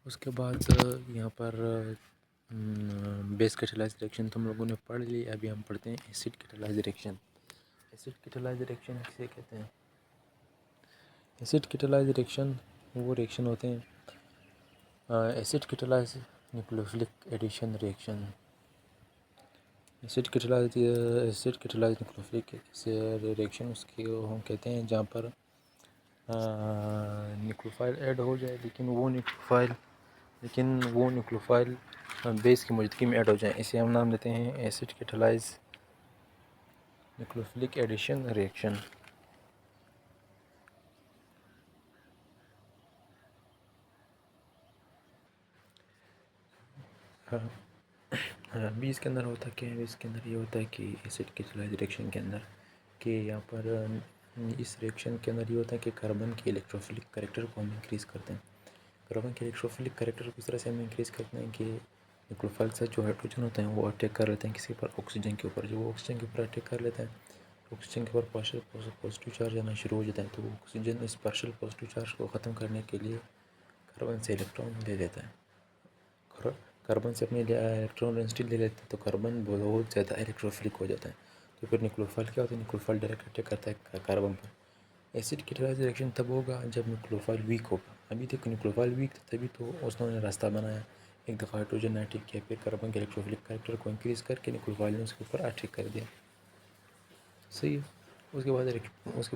उसके बाद यहाँ पर बेस कैटालाइज रिएक्शन तो हम लोगों ने पढ़ ली। अभी हम पढ़ते हैं acid catalyse reaction. Acid catalyse reaction किसे कहते हैं? एसिड कैटालाइज रिएक्शन वो रिएक्शन होते हैं acid catalyse nucleophilic addition reaction. Acid catalyse nucleophilic reaction उसके हम कहते हैं जहाँ पर न्यूक्लियोफाइल ऐड हो जाए, लेकिन वो न्यूक्लियोफाइल बेस की मौजूदगी में ऐड हो जाए। इसे हम नाम देते हैं acid catalyse nucleophilic addition reaction. अभी इसके अंदर होता क्या है? इसके अंदर ये होता है कि एसिड कैटालाइज रिएक्शन के अंदर कि यहाँ पर इस रिएक्शन के अंदर ये होता है कि कार्बन के इलेक्ट्रोफिलिक कैरेक्टर को हम इंक्रीज़ करते हैं। कार्बन के इलेक्ट्रोफिलिक कैरेक्टर को इस तरह से हम इंक्रीज़ करते हैं कि न्यूक्लियोफाइल से जो हाइड्रोजन होते हैं वो अटैक कर लेते हैं किसी पर ऑक्सीजन के ऊपर। जो वो ऑक्सीजन के ऊपर अटैक कर लेते हैं, ऑक्सीजन के ऊपर पार्शियल पॉजिटिव चार्ज आना शुरू हो जाता है। तो ऑक्सीजन इस पार्शियल पॉजिटिव चार्ज को ख़त्म करने के लिए कार्बन से इलेक्ट्रॉन ले लेता है। कार्बन से अपनी इलेक्ट्रॉन डेंसिटी ले लेते हैं तो कार्बन बहुत ज़्यादा इलेक्ट्रोफिलिक हो जाता है। तो फिर न्यूक्लियोफाइल क्या होता है? न्यूक्लियोफाइल डायरेक्ट अटैक करता है कार्बन पर। एसिड कैटालाइज रिएक्शन तब होगा जब न्यूक्लियोफाइल वीक होगा। अभी तक न्यूक्लियोफाइल वीक था, तभी तो उसने रास्ता बनाया। एक दफ़ा हाइड्रोजन ने अटैक किया, फिर कार्बन के इलेक्ट्रोफिलिक कैरेक्टर को इंक्रीज़ करके न्यूक्लियोफाइल ने उसके ऊपर अटैक कर दिया। सही है। उसके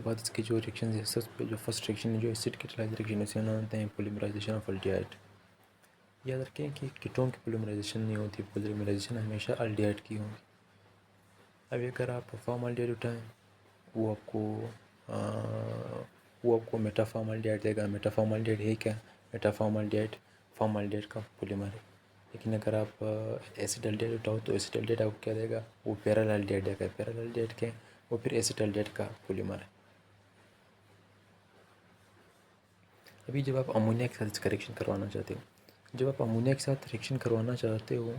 बाद इसकी जो रिएक्शन है, सबसे जो फर्स्ट रिएक्शन है जो एसिड कैटालाइज रिएक्शन, इसे नाम हैं पॉलीमराइजेशन ऑफ एल्डिहाइड। याद रखें कि कीटोन की पॉलीमराइजेशन नहीं होती, पॉलीमराइजेशन हमेशा एल्डिहाइड की होगी। अभी अगर आप फॉर्मल्डिहाइड उठाएं, वो आपको मेटाफॉर्मल्डिहाइड देगा। मेटाफॉर्मल्डिहाइड है क्या? मेटाफॉर्मल्डिहाइड फॉर्मल्डिहाइड का पॉलीमर है। लेकिन अगर आप एसिटल्डिहाइड उठाओ तो एसिटल्डिहाइड आपको क्या देगा? वो पैराल्डिहाइड देगा। पैराल्डिहाइड क्या है? वो फिर एसिटल्डिहाइड का पॉलीमर है। अभी जब आप अमोनिया के साथ इसका रिएक्शन करवाना चाहते हो, जब आप अमोनिया के साथ रिएक्शन करवाना चाहते हो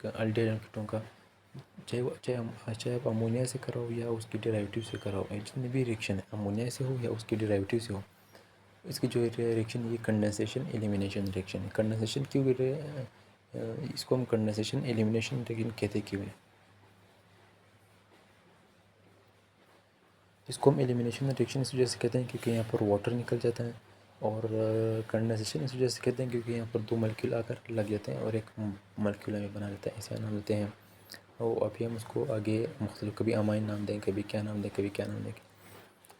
एल्डिहाइड कीटोन का, चाहे आप अमोनिया से कराओ या उसकी डेरिवेटिव से कराओ, जितनी भी रिएक्शन है अमोनिया से हो या उसकी डेरिवेटिव से हो, इसकी जो रिएक्शन ये कंडेंसेशन एलिमिनेशन रिएक्शन है। कंडेंसेशन क्यों कर रहे हैं? इसको हम कंडेंसेशन एलिमिनेशन रिएक्शन कहते क्यों है? इसको हम एलिमिनेशन रिएक्शन इस वजह से कहते हैं क्योंकि यहाँ पर वाटर निकल जाता है, और कंडेंसेशन इस वजह से कहते हैं क्योंकि यहाँ पर दो मॉलिक्यूल आकर लग जाते हैं और एक मॉलिक्यूल हमें बना लेता है। इसे नाम देते हैं, और अभी हम उसको आगे मुख्तलिफ कभी अमाइन नाम दें, कभी क्या नाम दें, कभी क्या नाम दें।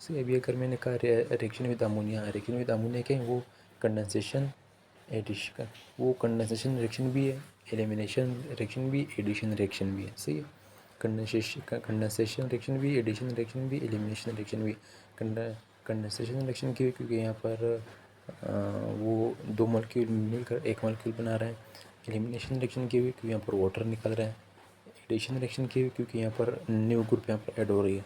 सही। अभी अगर मैंने कहा reaction with ammonia, reaction with ammonia क्या है? वो कंडेंसेशन एडिशन, वो कंडेंसेशन रिएक्शन भी है, एलिमिनेशन रिएक्शन भी, एडिशन रिएक्शन भी है। सही है। कंडेंसेशन रिएक्शन भी, एडिशन रिएक्शन भी, एलिमिनेशन रिएक्शन भी। कंडेंसेशन रिएक्शन क्यों? क्योंकि यहाँ पर वो दो मॉलिक्यूल मिलकर एक मॉलिक्यूल बना रहे हैं। एलिमिनेशन रिएक्शन क्यों? क्योंकि यहाँ पर वाटर निकल रहा है। एडिशन रिएक्शन क्यों? क्योंकि यहाँ पर न्यू ग्रुप यहाँ पर ऐड हो रही है।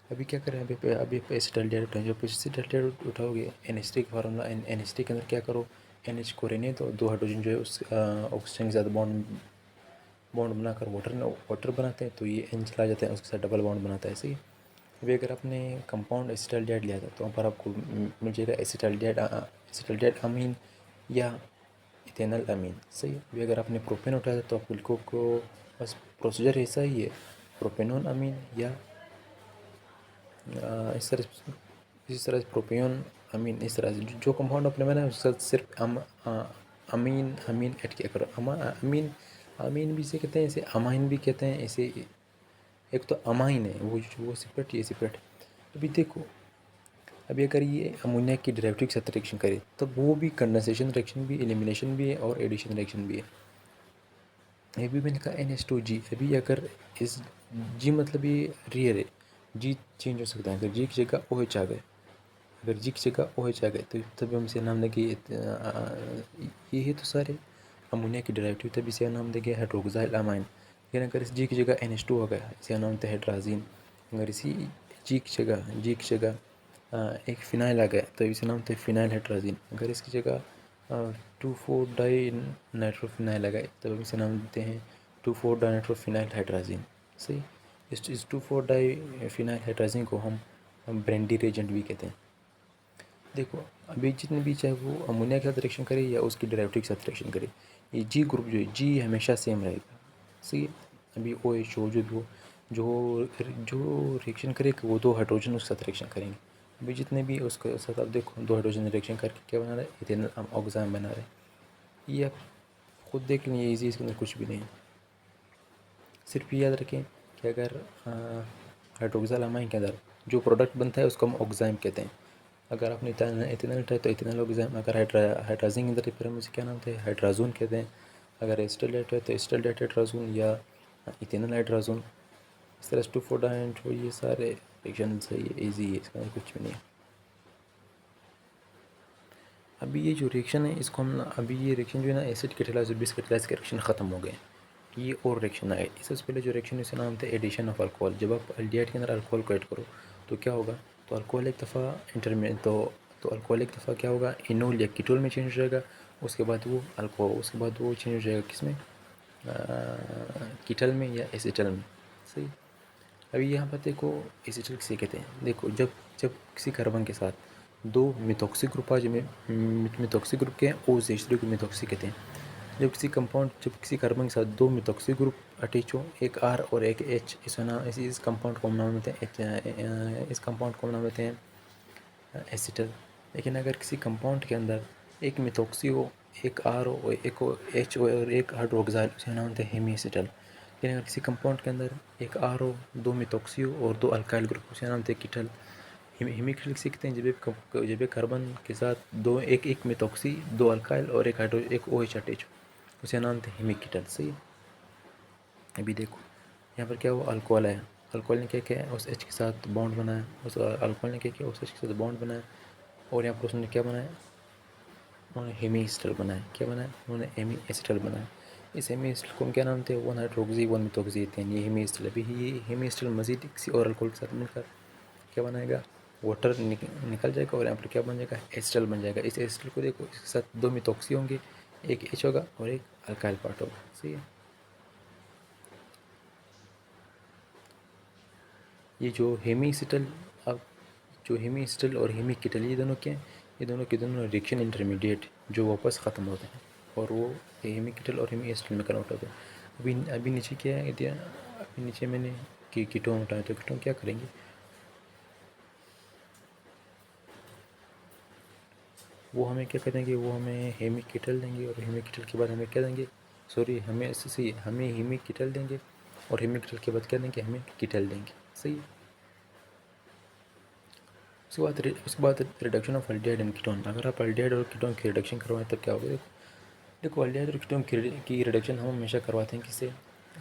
अभी क्या करें? अभी एसिटल्डिहाइड उठाएं। जब एसिटल्डिहाइड उठाओगे NH3 का फार्मूला, NH3 के अंदर क्या करो? NH को रहने तो दो हाइड्रोजन जो है उस ऑक्सीजन के साथ बॉन्ड बनाकर वाटर बनाते हैं, तो ये N चला जाता है, उसके साथ डबल बॉन्ड बनाता है। सही। अभी अगर आपने कंपाउंड एसिटल्डिहाइड लिया था तो वहाँ पर आपको मिल जाएगा एसिटल्डिहाइड अमीन या इथेनल अमीन। सही है। अभी अगर आपने प्रोपेन उठाया था तो आपको लिखो को बस प्रोसीजर ऐसा ही है, प्रोपेनॉन अमीन या इस तरह से प्रोपियोन अमीन। इस तरह से जो कंपाउंड आपने बनाया उसका सिर्फ अमीन अमीन ऐड किया करो। अमीन अमीन भी इसे कहते हैं, इसे अमाइन भी कहते हैं। इसे एक तो अमाइन है वो सेपरेट, ये सेपरेट। अभी देखो, अभी अगर ये अमोनिया की डेरिवेटिव के साथ रिएक्शन करे तब वो भी कंडेंसेशन रिएक्शन भी, एलिमिनेशन भी है और एडिशन रिएक्शन भी है। अभी मैंने कहा NH2G। अभी अगर इस G मतलब ये रियर है, G चेंज हो सकता है। अगर G की जगह OH आ गए, अगर G की जगह OH आ गए तो तभी हम इसे नाम देंगे ये है तो सारे अमोनिया की डेरिवेटिव, तभी इसे नाम देंगे हाइड्रोक्साइल अमाइन। लेकिन अगर इस G की जगह NH2 आ गया, इसे नाम देते हैं हाइड्राजीन। अगर इसी G की जगह एक फिनाइल आ गया तो इसे नाम देते हैं फिनाइल हाइड्राजीन। अगर इसकी जगह 2,4-डाई नाइट्रोफिनाइल आ गए तब हम इसे नाम देते हैं 2,4-डाई नाइट्रोफिनाइल हाइड्राजीन। सही। इस 2,4-डाई फिनाइल हाइड्राजीन को हम ब्रेंडी रेजेंट भी कहते हैं। देखो अभी जितने भी चाहे वो अमोनिया के साथ रिएक्शन करे या उसकी डेरिवेटिव के साथ रिएक्शन करे, ये जी ग्रुप जो है जी हमेशा सेम रहेगा। सही है। अभी ओ एच ओ जो भी हो, जो जो रिएक्शन करेगा वो दो हाइड्रोजन उसके साथ रिएक्शन करेंगे। अभी जितने भी उसके साथ आप देखो दो हाइड्रोजन रिएक्शन करके क्या बना रहे हैं, इथेनॉल ऑक्साइड बना रहे हैं। ये आप खुद देख लें, ईजी, इसके अंदर कुछ भी नहीं है। सिर्फ ये याद रखें कि अगर हाइड्रोक्सिल अमाइन के अंदर जो प्रोडक्ट बनता है उसको हम ऑक्साइम कहते हैं। अगर आपने इथेनॉल उठाया तो इथेनॉल ऑक्साइम, अगर हाइड्राजीन के अंदर फिर हम इसे क्या नाम थे, हाइड्राजोन कहते हैं। अगर एस्टरलेट है तो एस्टरलेट हाइड्राजोन या इथेनॉल हाइड्राजोन। इस तरह स्टूफोडाइन जो ये सारे रिएक्शन सही है, ईजी है, इसका कुछ भी नहीं है। अभी ये जो रिएक्शन है इसको हम अभी ये रिएक्शन जो है ना एसिड कैटालाइज और बेस कैटालाइज के रिएक्शन ख़त्म हो गए। ये और रिएक्शन आए। इससे पहले जो रिएक्शन इसका नाम था एडिशन ऑफ अल्कोहल। जब आप एल्डिहाइड के अंदर अल्कोहल को ऐड करो तो क्या होगा, तो अल्कोहल एक दफ़ा इंटरमीडिएट तो अल्कोहल एक दफ़ा क्या होगा, इनोल या कीटोल में चेंज हो जाएगा। उसके बाद वो चेंज हो जाएगा किसमें, कीटल में या एसिटल में। सही। अभी यहाँ पर देखो एसिटल किसे कहते हैं। देखो जब जब किसी कार्बन के साथ दो मिथॉक्सी ग्रुप आ जाए, मिथॉक्सी ग्रुप के हैं, ओ से को मिथॉक्सी कहते हैं। जब किसी कार्बन के साथ दो मिथॉक्सी ग्रुप अटैच हो, एक आर और एक एच, इस कंपाउंड को हम नाम देते हैं इस कंपाउंड को हम नाम देते हैं एसिटल। लेकिन अगर किसी कंपाउंड के अंदर एक मिथॉक्सी हो, एक आर हो, एक एच हो और एक हाइड्रोक्साइल, उसे नाम देते हैं हेमी एसिटल। लेकिन अगर किसी कंपाउंड के अंदर एक आर हो, दो मिथॉक्सी हो और दो अल्काइल ग्रुप, उसे नाम देते हैं कीटल। हेमिकल सीखते हैं जब एक कार्बन के साथ दो एक एक मिथॉक्सी, दो अल्काइल और एक ओ एच अटैच हो, उसे नाम थे हेमिकीटल। सही। अभी देखो यहाँ पर क्या हुआ, अल्कोहल है। अल्कोहल ने क्या किया, उस एच के साथ बॉन्ड बनाया। उस अल्कोहल ने क्या किया, उस एच के साथ बॉन्ड बनाया और यहाँ पर उसने क्या बनाया, उन्होंने हेमी एसिटल बनाया। क्या बनाया, उन्होंने हेमी एसिटल बनाया। इस हेमी एसिटल को हम क्या नाम थे, वन हाइड्रोक्सी वन मिथॉक्सी थे, ये हेमी एसिटल। अभी ये हेमी एसिटल मजीद किसी और अल्कोहल के साथ मिलकर क्या बनाएगा, वाटर निकल जाएगा और यहाँ पर क्या बन जाएगा, एसिटल बन जाएगा। इस एसिटल को देखो, इसके साथ दो मिथॉक्सी होंगे, एक एच होगा और एक अल्काइल पार्ट होगा। सही है। ये जो हेमीसिटल, अब जो हेमीसिटल और हेमिकीटल ये दोनों क्या हैं, ये दोनों के दोनों रिएक्शन इंटरमीडिएट जो वापस ख़त्म होते हैं और वो हेमिकीटल और हेमीएसिटल में कन्वर्ट होते हैं। अभी अभी नीचे क्या है दिया, अभी नीचे मैंने कि कीटोन उठाए, तो कीटोन क्या करेंगे, वो हमें क्या करेंगे, वो हमें हेमिकीटल देंगे और हेमिकीटल के बाद हमें क्या देंगे, सॉरी हमें हेमिकीटल देंगे और हेमिकीटल के बाद क्या देंगे, हमें कीटल देंगे। सही है। उसके बाद reduction of aldehyde and ketone. अगर आप एल्डिहाइड और कीटोन की रिडक्शन करवाएं तब क्या होगा, देखो एल्डिहाइड और कीटोन की रिडक्शन हम हमेशा करवाते हैं किससे,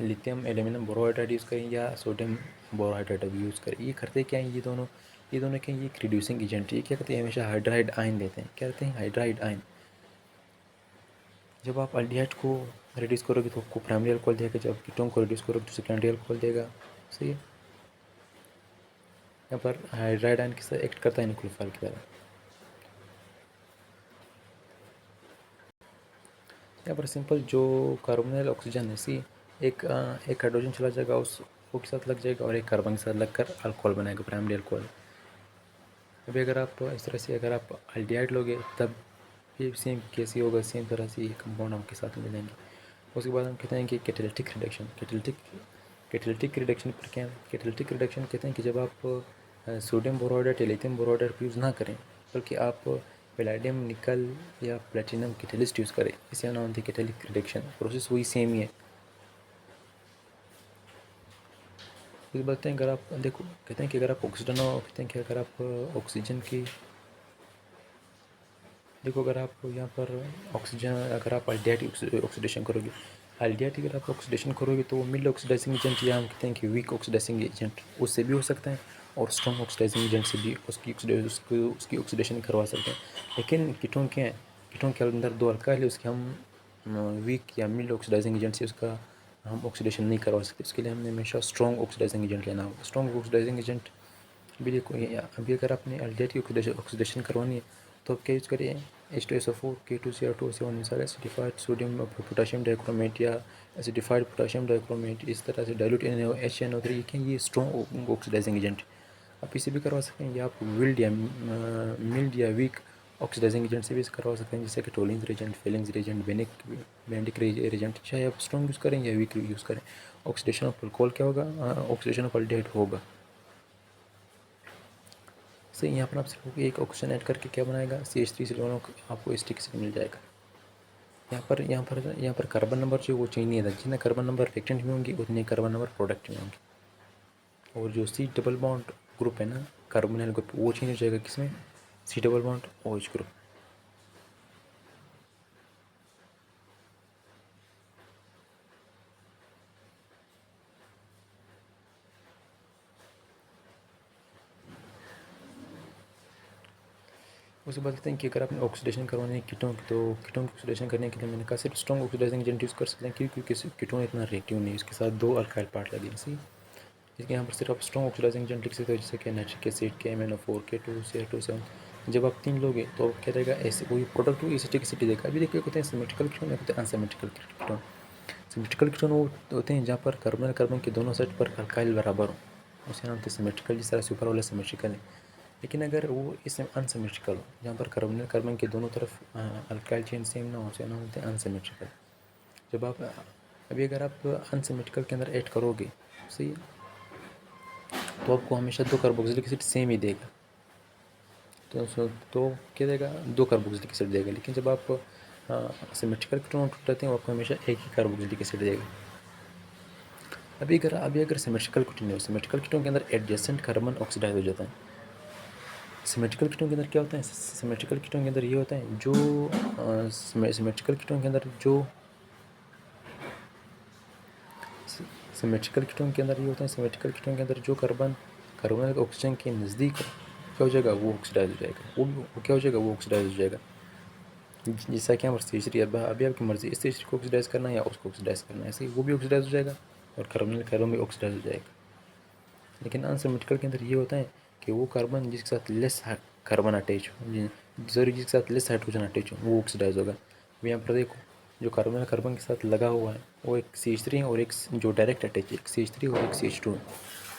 लिथियम एल्यूमिनियम बोरोहाइड्राइड यूज़ करें या सोडियम बोरोहाइड्राइड भी यूज़ करें। ये करते क्या हैं, ये दोनों क्या हैं, ये एक रिड्यूसिंग एजेंट है। ये क्या करते हैं, हमेशा हाइड्राइड आयन देते हैं। क्या कहते हैं, हाइड्राइड आयन। जब आप एल्डिहाइड को रिड्यूस करोगे तो आपको प्राइमरी अल्कोहल देगा, जब कीटोन को रिड्यूस करोगे तो सेकेंडरी अल्कोहल देगा। सही है। यहाँ पर हाइड्राइड आयन किस तरह एक्ट करता है, न्यूक्लियोफाइल की तरह। यहाँ पर सिंपल जो कार्बोनिल ऑक्सीजन है, सी एक हाइड्रोजन चला जाएगा उस वो के साथ लग जाएगा और एक कार्बन के साथ लगकर अल्कोहल बनाएगा, प्राइमरी अल्कोहल। अभी अगर आप इस तरह से अगर आप एल्डिहाइड लोगे तब ये सेम कैसी होगा, सेम तरह से ये कंपाउंड आपके साथ मिलेंगे। उसके बाद हम कहते हैं कि कैटालिटिक रिडक्शन। कैटालिटिक रिडक्शन पर क्या है, कैटालिटिक रिडक्शन कहते हैं कि जब आप सोडियम बोरोहाइड्रेट या लिथियम बोरोहाइड्रेट यूज़ ना करें, बल्कि आप पैलेडियम, निकल या प्लेटिनम कैटलिस्ट यूज़ करें, इसे नाम होती है कैटालिटिक रिडक्शन। प्रोसेस वही सेम ही है। इस बात है, अगर आप देखो कहते हैं कि अगर आप ऑक्सीजन हो, कहते हैं कि अगर आप ऑक्सीजन की देखो, अगर आप यहाँ पर ऑक्सीजन, अगर आप एल्डिहाइड ऑक्सीडेशन करोगे, एल्डिहाइड अगर आप ऑक्सीडेशन करोगे तो वो मिड ऑक्सीडाइजिंग एजेंट या हम कहते हैं कि वीक ऑक्सीडाइजिंग एजेंट, उससे भी हो सकता है और स्ट्रॉन्ग ऑक्सीडाइजिंग एजेंट से भी उसकी ऑक्सीडेशन करवा सकते हैं। लेकिन कीटोन क्या है, कीटोन के अंदर दो अल्काइल है, उसके हम वीक या मिड ऑक्सीडाइजिंग एजेंट से उसका हम ऑक्सीडेशन नहीं करवा सकते। उसके लिए हमें हमेशा स्ट्रॉन्ग ऑक्सीडाइजिंग एजेंट लेना होगा। स्ट्रॉन्ग ऑक्सीडाइजिंग एजेंट भी देखो, अभी अगर आपने एल्डिहाइड की ऑक्सीडेशन करवानी है तो आप क्या यूज़ करिए, H2SO4, K2Cr2O7 मिसाल एसिडिफाइड सोडियम पोटाशियम डाइक्रोमेट या एसिडिफाइड पोटाशियम डाइक्रोमेट, इस तरह से डाइल्यूट NaHNO3 ये स्ट्रॉन्ग ऑक्सीडाइजिंग एजेंट। आप इसे भी करवा सकते हैं, या आप मिल्ड या वीक ऑक्सीडाइजिंग एजेंट से भी इसे करवा सकते हैं, जैसे कि tolling Regent, Fehling's Regent, Benedict Regent, चाहे आप स्ट्रॉन्ग यूज़ करें या वीक यूज़ करें। ऑक्सीडेशन ऑफ अल्कोहल क्या होगा, ऑक्सीडेशन ऑफ अल्डिहाइड होगा। से यहाँ पर आप सिर्फ एक ऑक्सीजन ऐड करके क्या बनाएगा, CH3 आपको एसिटिक एसिड मिल जाएगा। यहाँ पर कार्बन नंबर जो वो चेंज नहीं था, जितने कार्बन नंबर रिएक्टेंट में होंगे उतने कार्बन नंबर प्रोडक्ट में होंगे। और जो C डबल बॉन्ड ग्रुप है ना, कार्बोनिल ग्रुप, वो चेंज हो जाएगा किसमें, C double bond OH group. उसके बाद कहते हैं कि अगर आपने ऑक्सीडेशन करवाने है कीटोन की, तो कीटोन की ऑक्सीडेशन करने के लिए मैंने कहा सिर्फ स्ट्रॉन्ग ऑक्सीडाइजिंग एजेंट यूज़ कर सकते हैं, क्योंकि कीटोन इतना रिएक्टिव नहीं है, इसके साथ 2 अल्काइल पार्ट लगे हैं। इसके यहाँ पर सिर्फ आप स्ट्रॉन्ग ऑक्सीडाइजिंग एजेंट लिख सकते हो, जैसे कि nitric acid, KMnO4, K2, Cr2, जब आप 3 लोगे तो क्या रहेगा, ऐसे वही प्रोडक्ट वो एसिटिक एसिड देगा। अभी देखिए होते हैं सिमेट्रिकल कीटोन, होते हैं अनसिमेट्रिकल कीटोन। सिमेट्रिकल कीटोन वो होते हैं जहाँ पर कार्बन कार्बन के दोनों साइड पर अल्काइल बराबर हो, उसे नाम होते हैं सिमेट्रिकल, जिस तरह से ऊपर वाला सिमेट्रिकल है। लेकिन अगर वो इसमें अनसिमेट्रिकल हो, जहाँ पर कार्बन कार्बन के दोनों तरफ अल्काइल चेन सेम ना हो, उसे नाम होते हैं अनसिमेट्रिकल। जब आप अभी अगर आप अनसिमेट्रिकल के अंदर ऐड करोगे, सही है, तो आपको हमेशा 2 कार्बोक्सिलिक एसिड सेम ही देगा। तो क्या देगा, 2 कार्बोक्सिलिक एसिड देगा। लेकिन जब आप सिमेट्रिकल कीटोन उठाते हैं, आपको हमेशा एक ही कार्बोक्सिलिक एसिड देगा। अभी अगर सिमेट्रिकल कीटोन है, सिमेट्रिकल कीटोन के अंदर एडजेसेंट कार्बन ऑक्सीडाइज हो जाता है। सिमेट्रिकल कीटोन के अंदर क्या होता है, सिमेट्रिकल कीटोन के अंदर ये होता है, जो सिमेट्रिकल कीटोन के अंदर जो सिमेट्रिकल कीटोन के अंदर ये होता है, सिमेट्रिकल कीटोन के अंदर जो कार्बन ऑक्सीजन के नज़दीक क्या हो जाएगा, वो ऑक्सीडाइज हो जाएगा। वो क्या हो जाएगा, वो ऑक्सीडाइज हो जाएगा। जैसा कि हमारे CH3, अभी आपकी मर्ज़ी इस CH3 को ऑक्सीडाइज करना है या उसको ऑक्सीडाइज करना है, ऐसे ही वो भी ऑक्सीडाइज हो जाएगा और कार्बन भी ऑक्सीडाइज हो जाएगा। लेकिन अनसिमेट्रिकल के अंदर ये होता है कि वो कार्बन जिसके साथ लेस कार्बन अटैच हो, जिसके साथ लेस हाइड्रोजन अटैच हो, वो ऑक्सीडाइज होगा। अब यहाँ पर देखो, जो कार्बन के साथ लगा हुआ है वो एक CH3 है, और एक जो डायरेक्ट अटैच है, एक CH3 और एक CH2 है।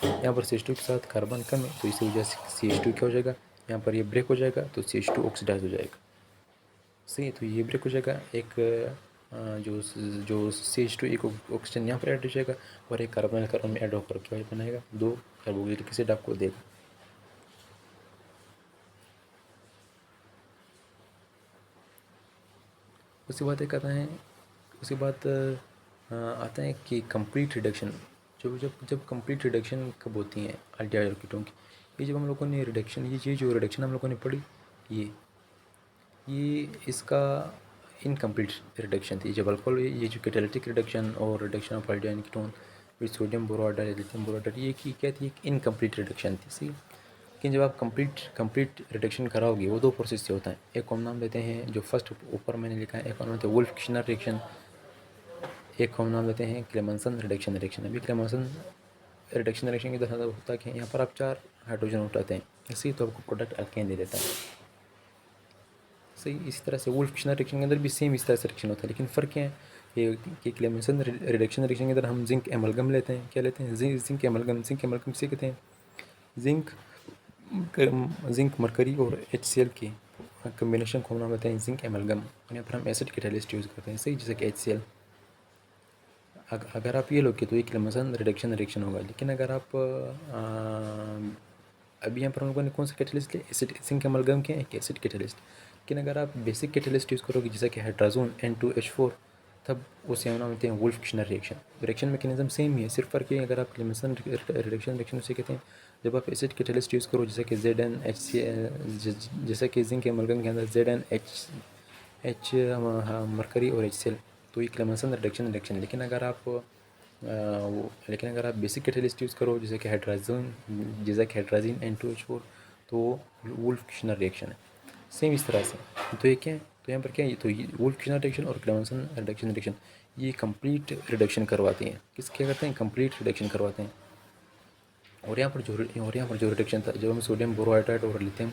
यहाँ पर CH2 के साथ कार्बन कम है, तो इसी वजह से CH2 क्या हो जाएगा, यहाँ पर ये ब्रेक हो जाएगा, तो CH2 ऑक्सीडाइज हो जाएगा। सही है, तो ये ब्रेक हो जाएगा। एक जो जो CH2 एक ऑक्सीजन यहाँ पर ऐड हो जाएगा, और एक कार्बन में ऐड होकर क्या बनाएगा, 2 कार्बोक्सिलिक एसिड आपको देगा। उसके बाद एक आता है, उसके बाद आता है कि कंप्लीट रिडक्शन। जब कंप्लीट रिडक्शन कब होती है अल्डिहाइड कीटोन की, ये जब हम लोगों ने रिडक्शन, ये जो रिडक्शन हम लोगों ने पढ़ी, ये इसका इनकम्प्लीट रिडक्शन थी। जब अल्कोहल, ये जो कैटालिटिक रिडक्शन और reduction of aldehyde ketone with sodium borohydride, lithium borohydride, ये की क्या थी, एक इनकम्प्लीट रिडक्शन थी। सही, लेकिन जब आप कंप्लीट रिडक्शन कराओगे, वो 2 प्रोसेस से होता है। एक को हम नाम देते हैं, जो फर्स्ट ऊपर मैंने लिखा है, एक को नाम देते हैं वुल्फ-किशनर रिएक्शन, एक को हम नाम देते हैं क्लेमेंसन रिडक्शन रिएक्शन। अभी क्लेमेंसन रिडक्शन रिएक्शन की तरह होता है कि यहाँ पर आप 4 हाइड्रोजन उठाते हैं, इसी तो आपको प्रोडक्ट अल्केन दे देता है। सही, इसी तरह से वुल्फ-किशनर रिएक्शन के अंदर भी सेम इस तरह से रिएक्शन होता है, लेकिन फ़र्क क्या है कि क्लेमेंसन रिडक्शन रिएक्शन के अंदर हम जिंक एमलगम लेते हैं। क्या लेते हैं, जिंक एमलगम। जिंक एमलगम से कहते हैं जिंक मरकरी और HCl की कम्बिनेशन को हम नाम देते हैं जिंक एमलगम। और यहाँ पर हम एसिड कैटालिस्ट यूज़ करते हैं, सही, जैसे कि HCl। अगर आप ये लोगे तो ये क्लेमेंसन रिडक्शन रिएक्शन होगा। लेकिन अगर आप अभी यहाँ पर हम लोगों ने कौन सा कैटालिस्ट लिया, एसिड, जिंक एमलगम के एक एसिड कैटालिस्ट। लेकिन अगर आप बेसिक कैटालिस्ट यूज़ करोगे, जैसे कि हाइड्राजोन N2H4, तब उसे हम नाम देते हैं वुल्फ-किशनर रिएक्शन। रिएक्शन मैकेनिज्म सेम ही है, सिर्फ फ़र्क ये है, अगर आप क्लेमेंसन रिडक्शन रिएक्शन उसे कहते हैं जब आप एसिड कैटालिस्ट यूज़ करो, जैसे कि ZnHCl, जैसे कि जिंक एमलगम के अंदर ZnH मरकरी और HCl, तो ये क्लेमेंसन रिडक्शन रिएक्शन। लेकिन अगर आप बेसिक कैटालिस्ट यूज़ करो, जैसे कि हाइड्राजीन N2H4, तो वुल्फ-किशनर रिएक्शन है। सेम इस तरह से, तो ये क्या है, तो यहाँ पर क्या है, तो ये वुल्फ-किशनर रिएक्शन और क्लेमेंसन रिडक्शन रिएक्शन ये कंप्लीट रिडक्शन करवाती हैं। क्या करते हैं, कंप्लीट रिडक्शन करवाते हैं। और यहाँ पर जो रिडक्शन था, जब हम सोडियम बोरोहाइड्राइड और लिथियम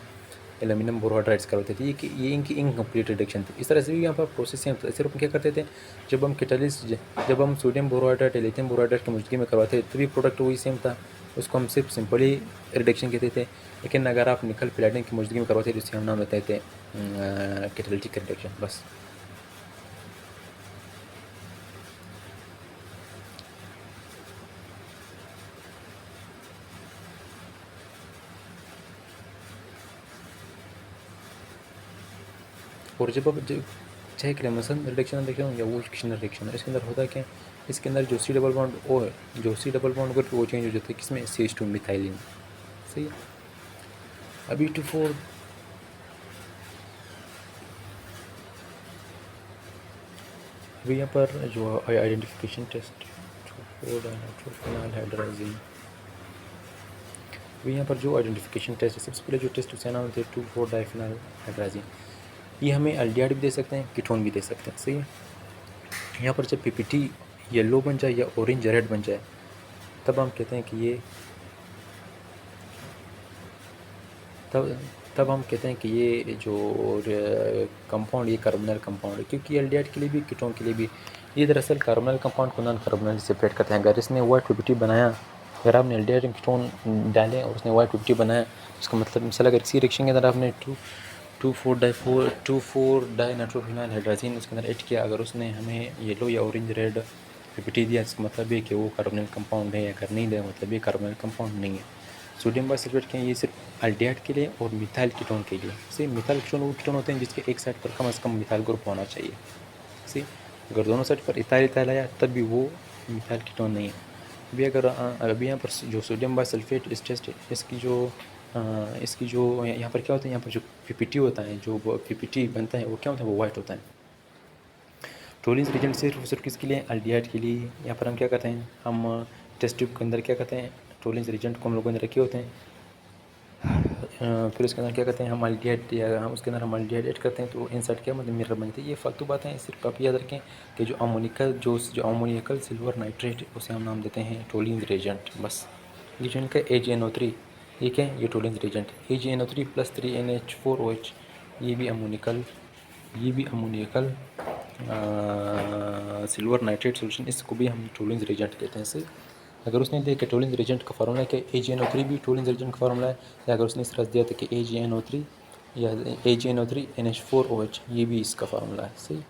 एल्यूमिनियम बोरोहाइड्राइड्स करवाते थे, ये इनकी इनकम्प्लीट रिडक्शन थी। इस तरह से भी यहाँ पर प्रोसेस सेम था। सिर्फ क्या करते थे, जब हम सोडियम बोरोहाइड्राइड या लिथियम बोरोहाइड्राइड की मौजूदगी में करवाते थे, तभी प्रोडक्ट वही सेम था। उसको हम सिर्फ सिंपली रिडक्शन कहते थे। लेकिन अगर आप निकल प्लेटिनम की मौजूदगी में करवाते थे, जिससे हम नाम देते थे कैटालिटिक रिडक्शन। बस और जब आप चाहे क्रेमसन रिडक्शन देख रहे हो या वो किशन रिडक्शन, इसके अंदर होता क्या है, इसके अंदर जो सी डबल बॉन्ड ओ है, जो सी डबल बॉन्ड करके वो चेंज हो जाता है किसमें, CH2 मिथाइलिन। सही है। अभी टू फोर अभी यहाँ पर जो आइडेंटिफिकेशन टेस्ट हाइड्राजीन, अभी यहाँ पर जो आइडेंटिफिकेशन टेस्ट है, सबसे पहले जो टेस्ट उसे नाम होते हैं 2,4-डाइफिनाइल हाइड्राजीन। ये हमें एल्डिहाइड भी दे सकते हैं, कीटोन भी दे सकते हैं। सही है। यहाँ पर जब PPT येलो बन जाए या ऑरेंज रेड बन जाए, तब हम कहते हैं कि ये तब हम कहते हैं कि ये जो कंपाउंड, ये कार्बोनिल कंपाउंड है, क्योंकि एल्डिहाइड के लिए भी कीटोन के लिए भी ये दरअसल कार्बोनिल कंपाउंड को नॉन कार्बोनिल सेपरेट करते हैं। अगर इसने वाइट PPT बनाया, अगर आपने एल्डिहाइड में कीटोन डाले और उसने वाइट PPT बनाया, उसका मतलब मिसाल अगर इसी रिएक्शन के अंदर आपने 2,4-डाइनाइट्रोफिनाइल हाइड्राजीन उसके अंदर ऐड किया, अगर उसने हमें येलो या ऑरेंज रेड PPT दिया, इसका मतलब ये कि वो कार्बोनिल कंपाउंड है। अगर नहीं दिया, मतलब ये कार्बोनिल कंपाउंड नहीं है। सोडियम बाइसल्फेट के ये सिर्फ एल्डिहाइड के लिए और मिथाइल कीटोन के लिए। सही। मिथाइल कीटोन वो कीटोन होते हैं जिसके एक साइड पर कम से कम मिथाइल ग्रुप होना चाहिए। सही। अगर दोनों साइड पर इथाइल इथाइल आया, तब भी वो मिथाइल कीटोन नहीं है। अभी अगर अभी यहाँ पर जो सोडियम बाइसल्फेट इस टेस्ट है, इसकी जो यहाँ पर क्या होता है, यहाँ पर जो PPT होता है, जो PPT बनता है वो क्या होता है, वो वाइट होता है। टोलिंस रिएजेंट सिर्फ किसके लिए, एल्डिहाइड के लिए। यहाँ पर हम क्या करते हैं, हम टेस्ट ट्यूब के अंदर क्या करते हैं, टोलिंस रिएजेंट को हम लोगों ने रखे होते हैं। फिर उसके अंदर क्या करते हैं, हम एल्डिहाइड या हम उसके अंदर हम एल्डिहाइड ऐड करते हैं, तो इंसर्ट क्या मतलब मिरर बनते हैं। ये फालतू बातें हैं, सिर्फ आप याद रखें कि जो अमोनिकल सिल्वर नाइट्रेट, उसे हम नाम देते हैं टोलिंस रिएजेंट। बस ये जो इनका AgNO3, ये क्या है, ये टोलिंस रिएजेंट। AgNO3 + 3NH4OH, ये भी अमोनिकल सिल्वर नाइट्रेट सोल्यूशन, इसको भी हम टोलिंस रिएजेंट कहते हैं। सही। अगर उसने दिया कि टोलिंस रिएजेंट का फार्मूला है कि AgNO3 भी टोलिंस रिएजेंट का फार्मूला है, या अगर उसने इस तरह दिया था कि AgNO3 या AgNO3 NH4OH, ये भी इसका फार्मूला है। सही।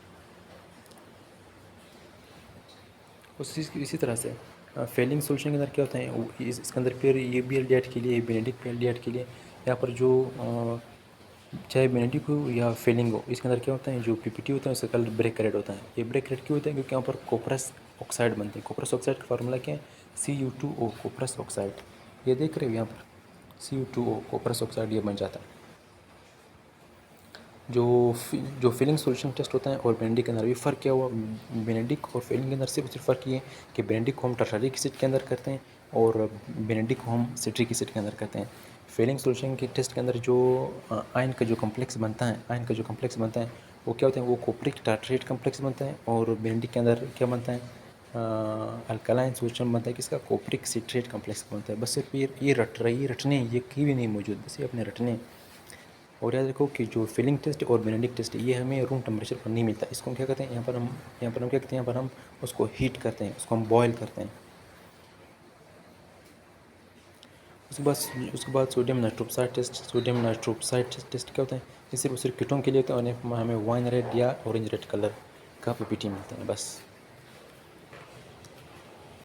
इसी तरह से फेलिंग सोल्यूशन के अंदर क्या होता है, इसके अंदर फिर ये भी एल्डिहाइड के लिए, बेनेडिक भी एल्डिहाइड के लिए। यहाँ पर जो चाहे बेनेडिक हो या फेलिंग हो, इसके अंदर क्या होता है, जो PPT होता है उसका कलर ब्रेक रेड होता है। ये ब्रेक रेड क्यों होता है, क्योंकि यहाँ पर कोपरस ऑक्साइड बनते हैं। कोपरस ऑक्साइड का फार्मूला क्या है, Cu2O, कोपरस ऑक्साइड। ये देख रहे हो यहाँ पर Cu2O, कोपरस ऑक्साइड, ये बन जाता है। जो फिलिंग सॉल्यूशन टेस्ट होता है और बेनेडिक के अंदर भी फ़र्क क्या हुआ, बेनेडिक और फिलिंग के अंदर सिर्फ फ़र्क ये कि बेनेडिक को हम टर्शरी एसिड के अंदर करते हैं और बेनेडिक को हम सिट्रिक एसिड के अंदर करते हैं। फिलिंग सॉल्यूशन के टेस्ट के अंदर जो आयन का जो कम्प्लेक्स बनता है, वो क्या होता है, वो कोपरिक टार्ट्रेट कम्प्लेक्स बनता है। और बेनेडिक के अंदर क्या बनता है, अल्कलाइन सॉल्यूशन बनता है किसका, कोपरिक सिट्रेट कम्प्लेक्स बनता है। बस सिर्फ ये रटने, ये कहीं भी नहीं मौजूद, बस ये अपने रटने। और याद रखो कि जो फिलिंग टेस्ट और बेनेडिक टेस्ट है, ये हमें रूम टेम्परेचर पर नहीं मिलता। इसको हम क्या कहते हैं, यहाँ पर हम क्या कहते हैं, यहाँ पर हम उसको हीट करते हैं, उसको हम बॉयल करते हैं। उसके बाद सोडियम नाइट्रोक्साइड टेस्ट क्या होता है, ये सिर्फ कीटोन के लिए होता है और हमें वाइन रेड या ऑरेंज रेड कलर का PPT मिलता है। बस।